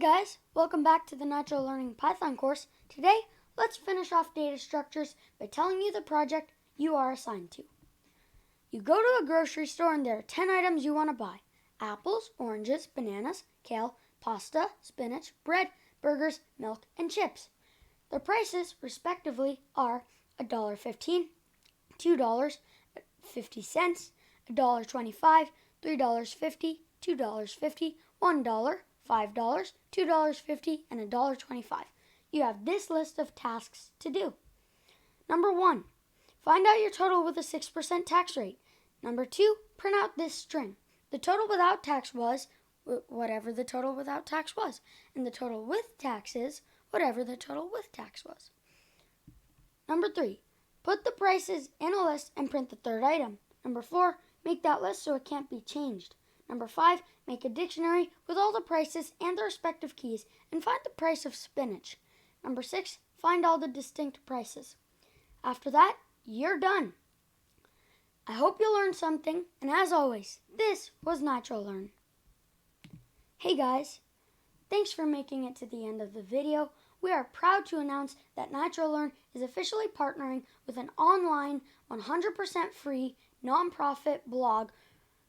guys, welcome back to the Natural Learning Python course. Today, let's finish off data structures by telling you the project you are assigned to. You go to a grocery store and there are 10 items you want to buy. Apples, oranges, bananas, kale, pasta, spinach, bread, burgers, milk, and chips. Their prices, respectively, are $1.15, $2.50, $1.25, $3.50, $2.50, $1, $5, $2.50, and $1.25. You have this list of tasks to do. Number 1, find out your total with a 6% tax rate. Number 2, print out this string. The total without tax was whatever the total without tax was, and the total with tax is whatever the total with tax was. Number 3, put the prices in a list and print the third item. Number 4, make that list so it can't be changed. Number 5, make a dictionary with all the prices and their respective keys and find the price of spinach. Number 6, find all the distinct prices. After that, you're done. I hope you learned something, and as always, this was Natural Learn. Hey guys, thanks for making it to the end of the video. We are proud to announce that Natural Learn is officially partnering with an online, 100% free, nonprofit blog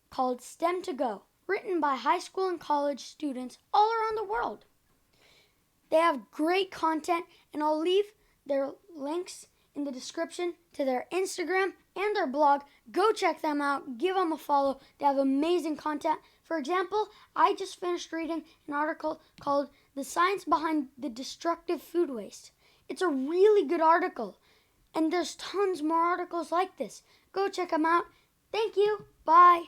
called STEM2Go, written by high school and college students all around the world. They have great content, and I'll leave their links in the description to their Instagram and their blog. Go check them out. Give them a follow. They have amazing content. For example, I just finished reading an article called The Science Behind the Destructive Food Waste. It's a really good article, and there's tons more articles like this. Go check them out. Thank you. Bye.